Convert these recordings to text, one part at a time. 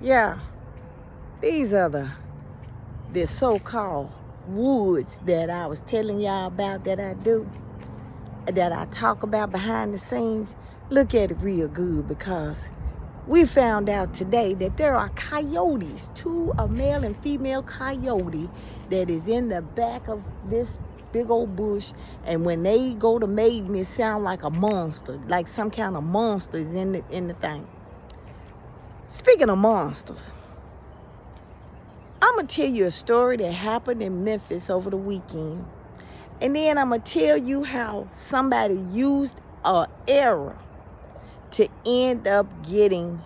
Yeah, these are the so-called woods that I was telling y'all about that I talk about behind the scenes. Look at it real good, because we found out today that there are coyotes, a male and female coyote that is in the back of this big old bush, and when they go to mating, it sounds like a monster, like some kind of monster is in the thing. Speaking of monsters, I'm going to tell you a story that happened in Memphis over the weekend. And then I'm going to tell you how somebody used an error to end up getting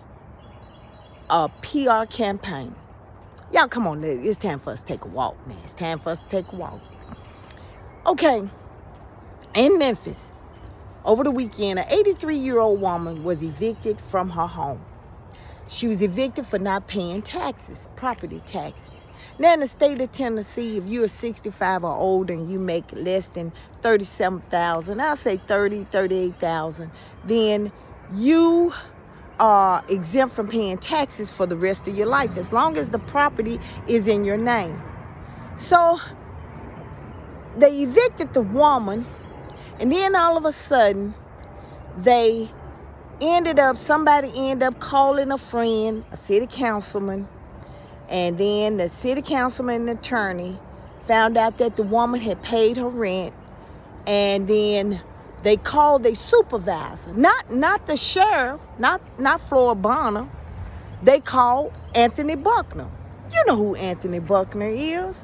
a PR campaign. Y'all, come on, it's time for us to take a walk, man. It's time for us to take a walk. Okay, in Memphis, over the weekend, an 83-year-old woman was evicted from her home. She was evicted for not paying taxes, property taxes. Now, in the state of Tennessee, if you're 65 or older and you make less than $37,000, I'll say $38,000, then you are exempt from paying taxes for the rest of your life, as long as the property is in your name. So they evicted the woman, and then all of a sudden, somebody ended up calling a friend, a city councilman, and then the city councilman and attorney found out that the woman had paid her rent, and then they called their supervisor, not the sheriff, not Flora Bonner. They called Anthony Buckner. You know who Anthony Buckner is.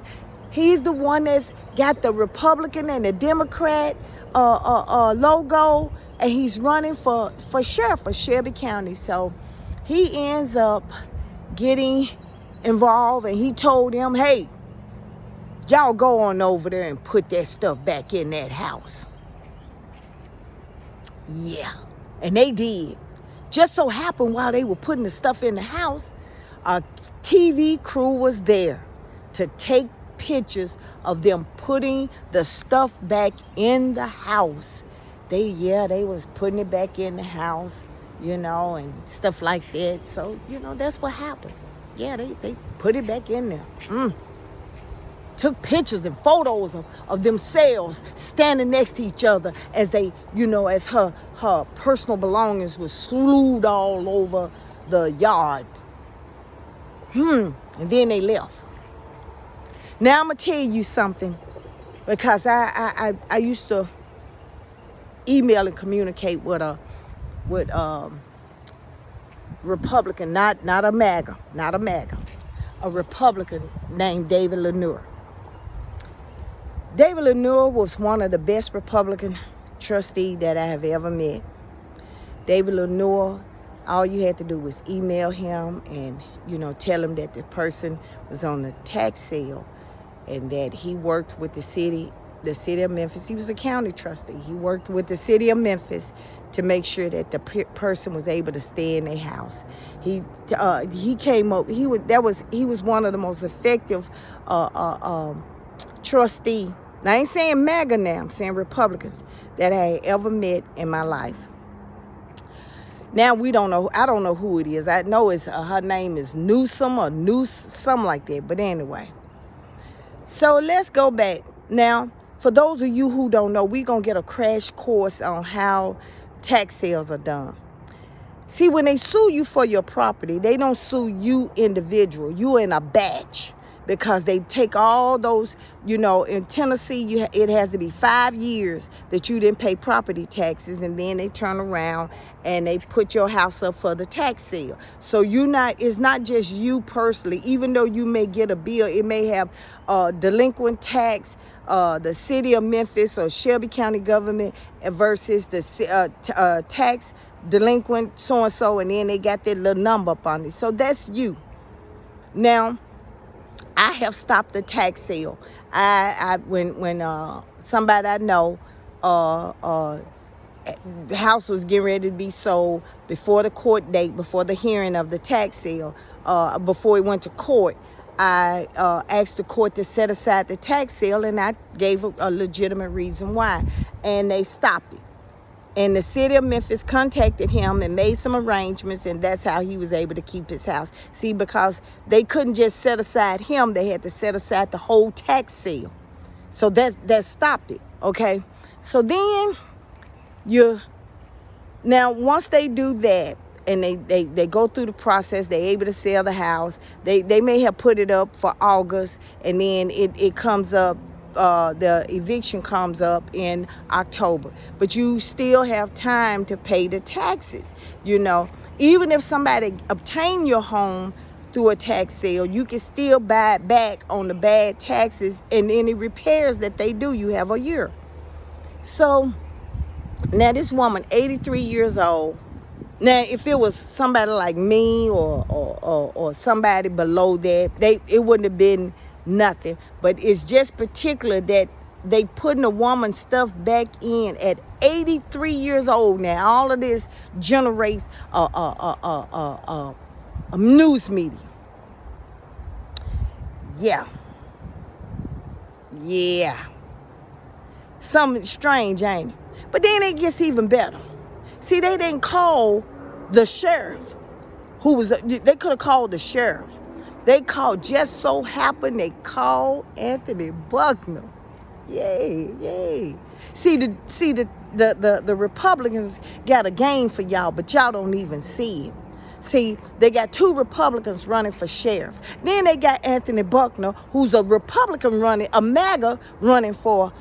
He's the one that's got the Republican and the Democrat logo, and he's running for sheriff for Shelby County. So he ends up getting involved, and he told them, hey, y'all go on over there and put that stuff back in that house. Yeah, and they did. Just so happened while they were putting the stuff in the house, a TV crew was there to take pictures of them putting the stuff back in the house. They was putting it back in the house, and stuff like that. So, that's what happened. Yeah, they put it back in there. Took pictures and photos of themselves standing next to each other as they, as her personal belongings was slewed all over the yard. And then they left. Now I'm gonna tell you something, because I used to email and communicate with a Republican, not a MAGA, a Republican named David Lanier. David Lanier was one of the best Republican trustees that I have ever met. David Lanier, all you had to do was email him and, tell him that the person was on the tax sale and that he worked with the city of Memphis. He was a county trustee. He worked with the city of Memphis to make sure that the person was able to stay in their house. He came up. He was one of the most effective trustee. Now, I ain't saying MAGA now. I'm saying Republicans that I had ever met in my life. Now we don't know. I don't know who it is. I know it's her name is Newsom or something like that. But anyway, so let's go back now. For those of you who don't know, we're gonna get a crash course on how tax sales are done. See, when they sue you for your property, they don't sue you individual. You in a batch, because they take all those, in Tennessee, it has to be 5 years that you didn't pay property taxes, and then they turn around and they put your house up for the tax sale. So it's not just you personally. Even though you may get a bill, it may have delinquent tax, the city of Memphis or Shelby County government versus the tax delinquent so-and-so, and then they got that little number up on it. So that's you. Now, I have stopped the tax sale. When somebody I know, the house was getting ready to be sold before the court date, before the hearing of the tax sale, before it went to court, I asked the court to set aside the tax sale, and I gave a legitimate reason why, and they stopped it. And the city of Memphis contacted him and made some arrangements, and that's how he was able to keep his house. See, because they couldn't just set aside him, they had to set aside the whole tax sale. So that stopped it, okay? So then now once they do that, and they go through the process, they're able to sell the house. They may have put it up for August, and then it comes up, the eviction comes up in October. But you still have time to pay the taxes, you know. Even if somebody obtained your home through a tax sale, you can still buy it back on the bad taxes and any repairs that they do. You have a year. So now this woman, 83 years old. Now, if it was somebody like me or somebody below that, it wouldn't have been nothing. But it's just particular that they putting a woman's stuff back in at 83 years old. Now, all of this generates a news media. Yeah. Something strange, ain't it? But then it gets even better. See, they didn't call the sheriff, they could have called the sheriff. They called, just so happened they called Anthony Buckner. Yay. See, the Republicans got a game for y'all, but y'all don't even see it. See, they got 2 Republicans running for sheriff. Then they got Anthony Buckner, who's a Republican a MAGA running for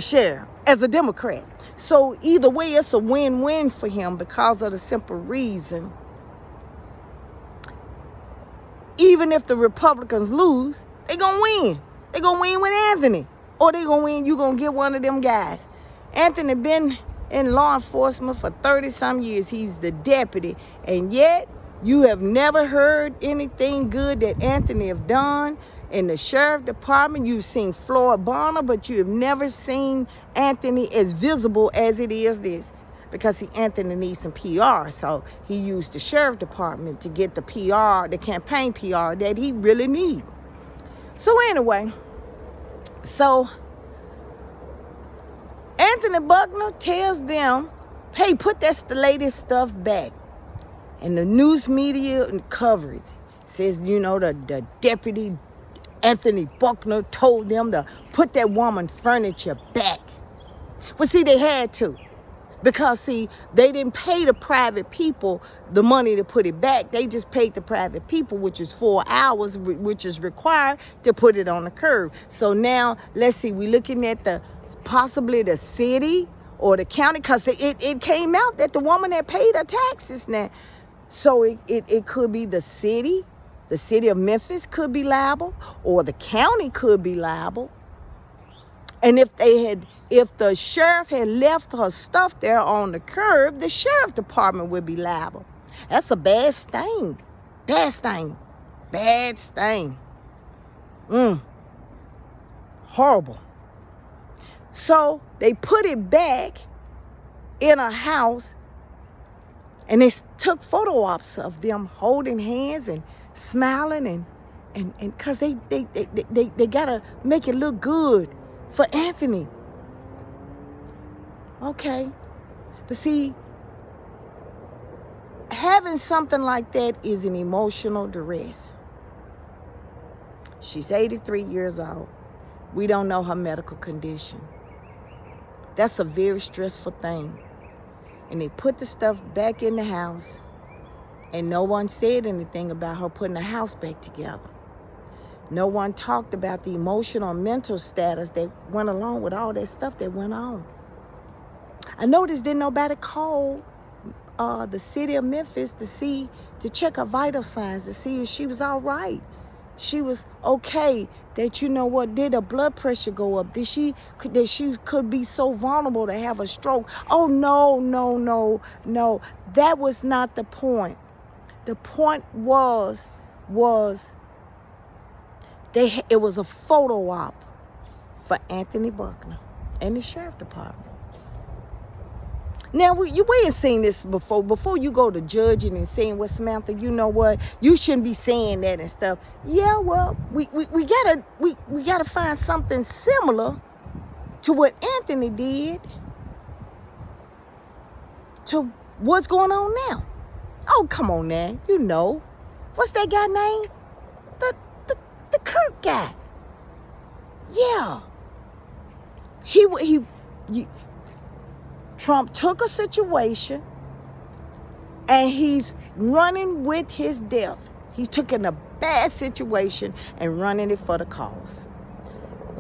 sheriff as a Democrat. So either way, it's a win-win for him because of the simple reason. Even if the Republicans lose, they gonna win. They gonna win with Anthony. Or they gonna win, you gonna get one of them guys. Anthony been in law enforcement for 30-some years. He's the deputy. And yet, you have never heard anything good that Anthony have done. In the sheriff department, you've seen Floyd Bonner, but you have never seen Anthony as visible as it is this. Because Anthony needs some PR, so he used the sheriff department to get the PR, the campaign PR that he really needs. So anyway, Anthony Buckner tells them, hey, put that latest stuff back. And the news media and coverage says, you know, the deputy Anthony Buckner told them to put that woman's furniture back. Well, see, they had to. Because, see, they didn't pay the private people the money to put it back. They just paid the private people, which is 4 hours, which is required to put it on the curb. So now, let's see, we're looking at possibly the city or the county, because it came out that the woman had paid her taxes now. So it could be the city of Memphis could be liable, or the county could be liable. And if the sheriff had left her stuff there on the curb, the sheriff department would be liable. That's a bad stain. Horrible. So they put it back in a house, and they took photo ops of them holding hands and smiling, and because they gotta make it look good for Anthony. Okay. But see, having something like that is an emotional duress. She's 83 years old. We don't know her medical condition. That's a very stressful thing. And they put the stuff back in the house, and no one said anything about her putting the house back together. No one talked about the emotional and mental status that went along with all that stuff that went on. I noticed didn't nobody call the city of Memphis to check her vital signs to see if she was all right. She was okay. That, you know what, did her blood pressure go up? That she could be so vulnerable to have a stroke? Oh, no. That was not the point. The point was it was a photo op for Anthony Buckner and the sheriff department. Now, we ain't seen this before. Before you go to judging and saying, well, Samantha, you know what, you shouldn't be saying that and stuff. Yeah, well, we gotta find something similar to what Anthony did to what's going on now. Oh, come on now. You know. What's that guy name? The Kirk guy. Yeah. Trump took a situation and he's running with his death. He's taking a bad situation and running it for the cause.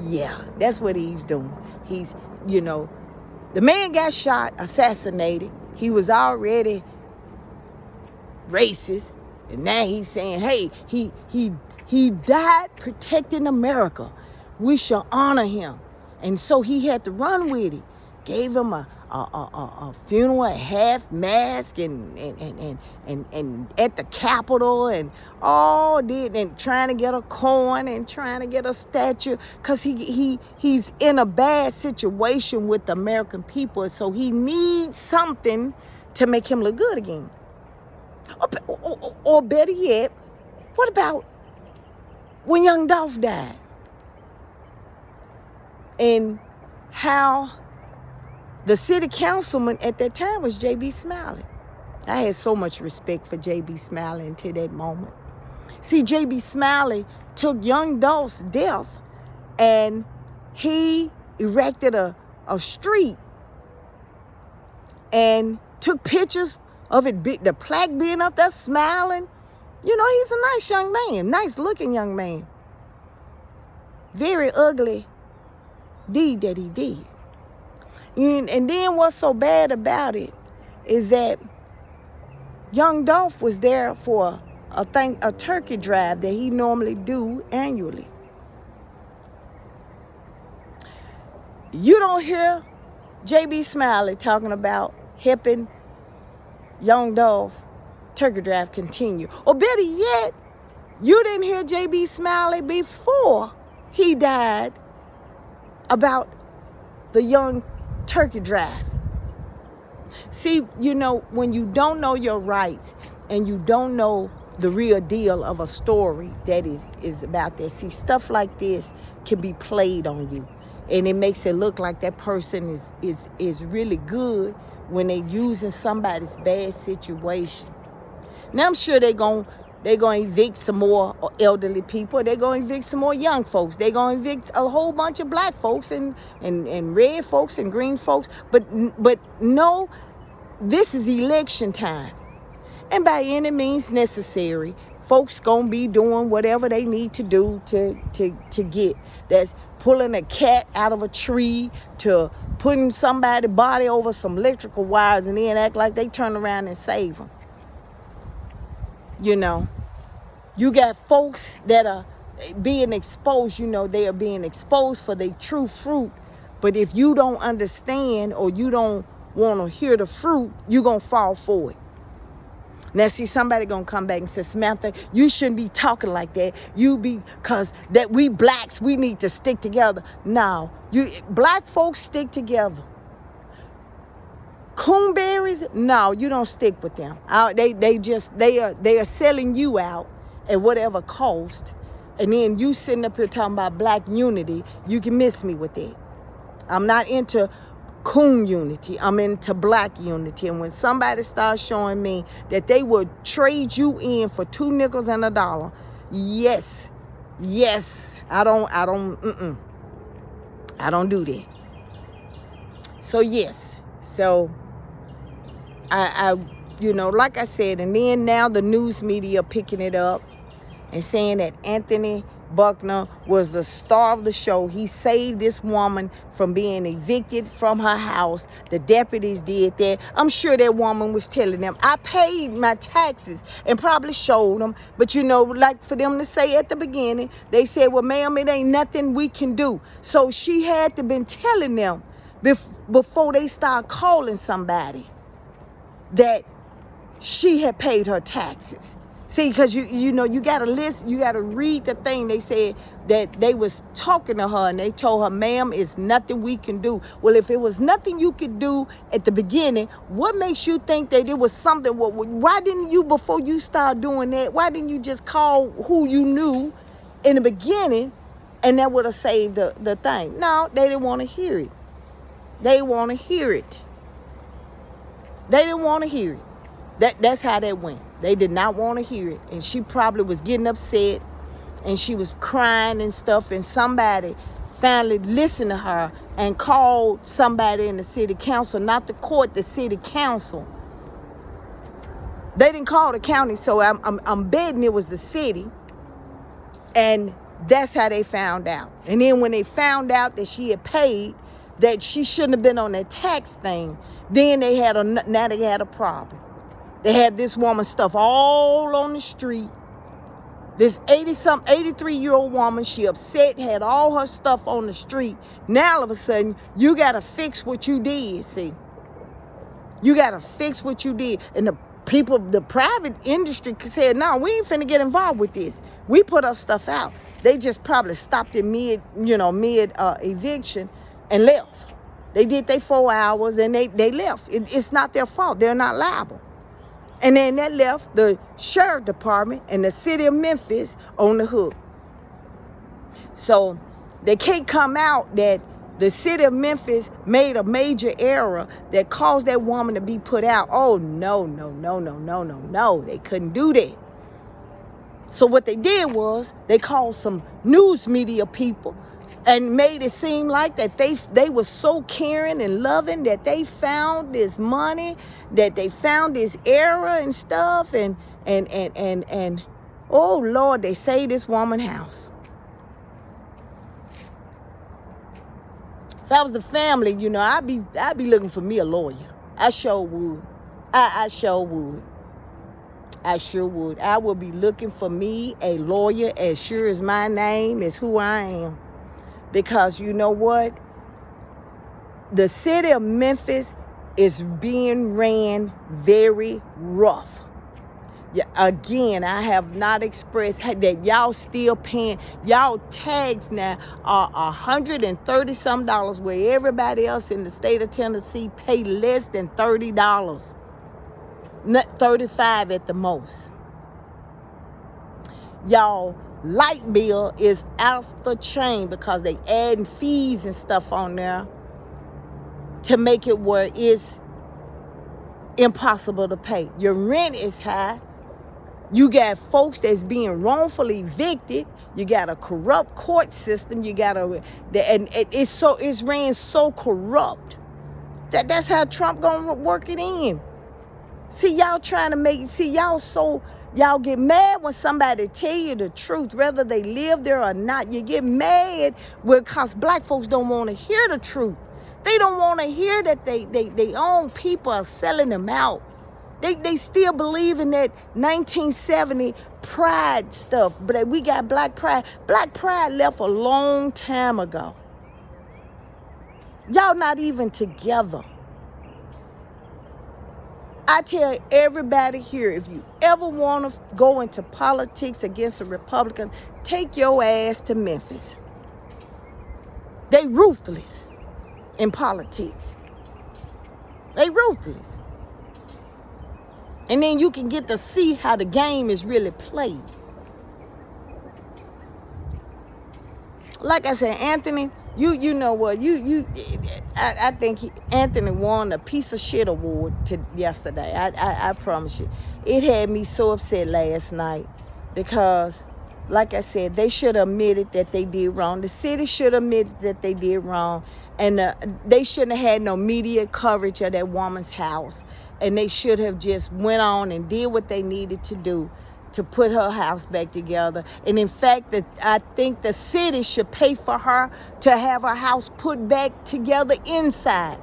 Yeah, that's what he's doing. He's, the man got shot, assassinated. He was already racist. And now he's saying, hey, he died protecting America. We shall honor him. And so he had to run with it. Gave him a funeral, a half mask, and at the Capitol, and all did, and trying to get a coin and trying to get a statue, because he's in a bad situation with the American people, so he needs something to make him look good again. Or better yet, what about when young Dolph died? And how the city councilman at that time was J.B. Smiley. I had so much respect for J.B. Smiley until that moment. See, J.B. Smiley took young Dolph's death and he erected a street and took pictures of it, the plaque being up there smiling. He's a nice young man, nice looking young man. Very ugly deed that he did. And then what's so bad about it is that young Dolph was there for a turkey drive that he normally do annually. You don't hear J.B. Smiley talking about helping young Dolph turkey drive continue. Or better yet, you didn't hear J.B. Smiley before he died about the young turkey drive. See, when you don't know your rights and you don't know the real deal of a story that is about that, see, stuff like this can be played on you, and it makes it look like that person is really good when they're using somebody's bad situation. Now I'm sure they're going to evict some more elderly people. They're going to evict some more young folks. They're going to evict a whole bunch of black folks and red folks and green folks. But no, this is election time. And by any means necessary, folks going to be doing whatever they need to do to get. That's pulling a cat out of a tree, to putting somebody's body over some electrical wires and then act like they turn around and save them. You got folks that are being exposed, they are being exposed for their true fruit. But if you don't understand or you don't want to hear the fruit, you're going to fall for it. Now, see, somebody going to come back and say, Samantha, you shouldn't be talking like that. Because that we blacks, we need to stick together. No, black folks stick together. Coonberries, no, you don't stick with them. They are selling you out at whatever cost. And then you sitting up here talking about black unity. You can miss me with that. I'm not into coon unity. I'm into black unity. And when somebody starts showing me that they would trade you in for 2 nickels and a dollar, yes, I don't do that. So yes, I like I said, and then now the news media picking it up and saying that Anthony Buckner was the star of the show. He saved this woman from being evicted from her house. The deputies did that. I'm sure that woman was telling them, I paid my taxes, and probably showed them. But like for them to say at the beginning, they said, well, ma'am, it ain't nothing we can do. So she had to been telling them before they start calling somebody that she had paid her taxes. See, because you got to listen, you got to read the thing. They said that they was talking to her and they told her, ma'am, it's nothing we can do. Well, if it was nothing you could do at the beginning, what makes you think that it was something? Why didn't you, before you start doing that, why didn't you just call who you knew in the beginning, and that would have saved the thing? No, they didn't want to hear it. They want to hear it. They didn't want to hear it. That's how that went. They did not want to hear it. And she probably was getting upset and she was crying and stuff, and somebody finally listened to her and called somebody in the city council, not the court, the city council. They didn't call the county, so I'm betting it was the city. And that's how they found out. And then when they found out that she had paid, that she shouldn't have been on that tax thing, then now they had a problem. They had this woman stuff all on the street. This 83-year-old woman, she upset, had all her stuff on the street. Now all of a sudden, you got to fix what you did, see. You got to fix what you did. And the private industry said, no, we ain't finna get involved with this. We put our stuff out. They just probably stopped it mid eviction and left. They did their 4 hours and they left. It's not their fault. They're not liable. And then that left the sheriff department and the city of Memphis on the hook. So they can't come out that the city of Memphis made a major error that caused that woman to be put out. Oh, no. They couldn't do that. So what they did was they called some news media people and made it seem like that they were so caring and loving that they found this money, that they found this error and stuff, and oh Lord, they saved this woman's house. If I was the family, I'd be looking for me a lawyer. I sure would. I sure would. I sure would. I would be looking for me a lawyer as sure as my name is who I am. Because you know what? The city of Memphis is being ran very rough. Yeah, again, I have not expressed that y'all still paying. Y'all tags now are $130 where everybody else in the state of Tennessee pay less than $30. Not $35 at the most. Y'all light bill is out the chain because they adding fees and stuff on there to make it where it's impossible to pay. Your rent is high. You got folks that's being wrongfully evicted. You got a corrupt court system. You got it's ran so corrupt that's how Trump gonna work it in. See, y'all trying to y'all get mad when somebody tell you the truth, whether they live there or not. You get mad because black folks don't want to hear the truth. They don't want to hear that they own people are selling them out. They still believe in that 1970 pride stuff, but we got black pride. Black pride left a long time ago. Y'all not even together. I tell everybody here, if you ever want to go into politics against a Republican, take your ass to Memphis. They ruthless in politics. They ruthless. And then you can get to see how the game is really played. Like I said, Anthony, you know what? I think Anthony won a piece of shit award yesterday. I promise you. It had me so upset last night because, like I said, they should have admitted that they did wrong. The city should have admitted that they did wrong. And they shouldn't have had no media coverage of that woman's house. And they should have just went on and did what they needed to do to put her house back together. And in fact, I think the city should pay for her to have her house put back together inside.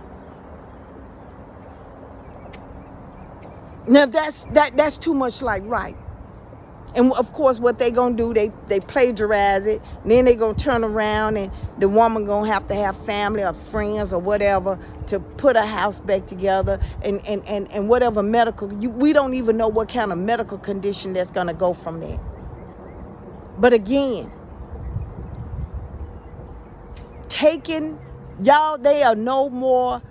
Now that's too much like right. And of course, what they gonna do, they plagiarize it, and then they gonna turn around and the woman gonna have to have family or friends or whatever to put her house back together, and whatever medical, we don't even know what kind of medical condition that's gonna go from there. But again, they are no more,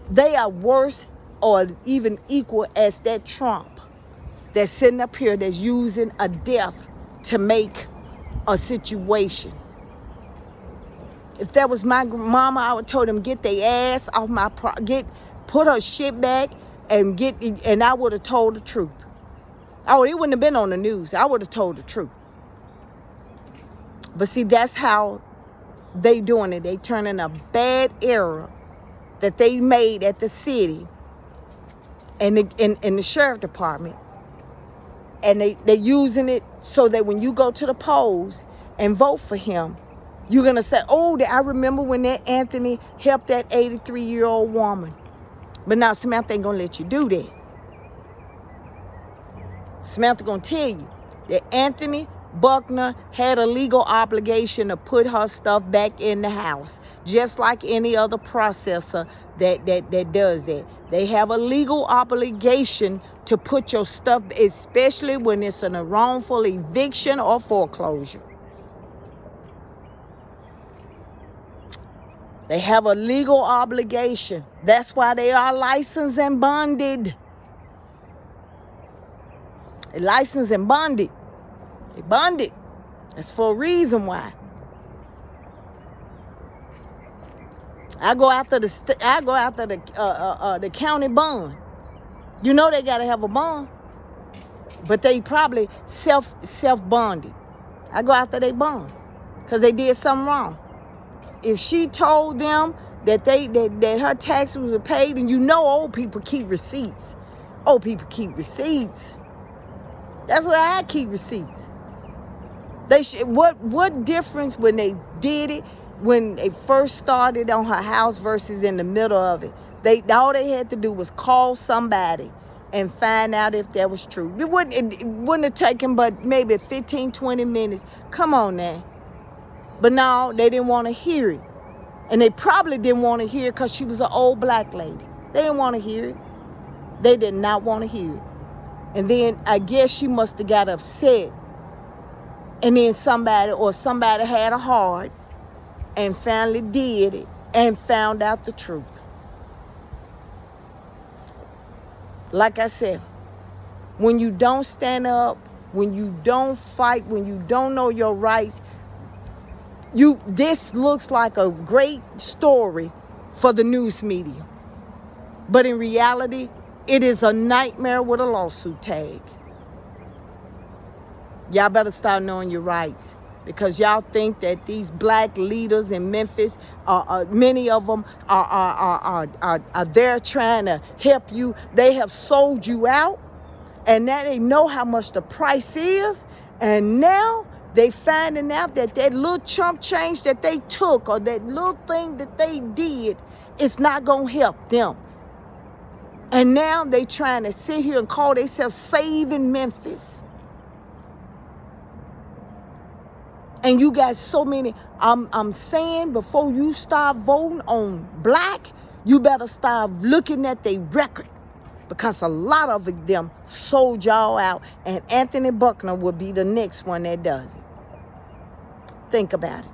they are worse or even equal as that Trump that's sitting up here that's using a death to make a situation. If that was my mama, I would told them, get their ass off my put her shit back and I would have told the truth. Oh, it wouldn't have been on the news. I would have told the truth. But see, that's how they doing it. They turning a bad error that they made at the city and the sheriff department, and they using it so that when you go to the polls and vote for him, you're gonna say, oh, I remember when that Anthony helped that 83-year-old woman. But now Samantha ain't gonna let you do that. Samantha gonna tell you that Anthony Buckner had a legal obligation to put her stuff back in the house, just like any other processor that does that. They have a legal obligation to put your stuff, especially when it's in a wrongful eviction or foreclosure. They have a legal obligation. That's why they are licensed and bonded. They're licensed and bonded. They bonded. That's for a reason why. I go after the county bond. You know they gotta have a bond, but they probably self bonded. I go after their bond because they did something wrong. If she told them that that her taxes were paid, and you know old people keep receipts. Old people keep receipts. That's where I keep receipts. They should. What difference when they did it, when they first started on her house versus in the middle of it? All they had to do was call somebody and find out if that was true. It wouldn't have taken but maybe 15, 20 minutes. Come on now. But no, they didn't want to hear it. And they probably didn't want to hear it because she was an old black lady. They didn't want to hear it. They did not want to hear it. And then I guess she must have got upset. And then somebody had a heart and finally did it and found out the truth. Like I said, when you don't stand up, when you don't fight, when you don't know your rights, this looks like a great story for the news media. But in reality, it is a nightmare with a lawsuit tag. Y'all better start knowing your rights, because y'all think that these black leaders in Memphis, many of them are there trying to help you. They have sold you out, and now they know how much the price is, and now they finding out that little chump change that they took, or that little thing that they did, is not gonna help them. And now they trying to sit here and call themselves saving Memphis. And you got so many. I'm saying, before you start voting on black, you better start looking at their record, because a lot of them sold y'all out, and Anthony Buckner will be the next one that does it. Think about it.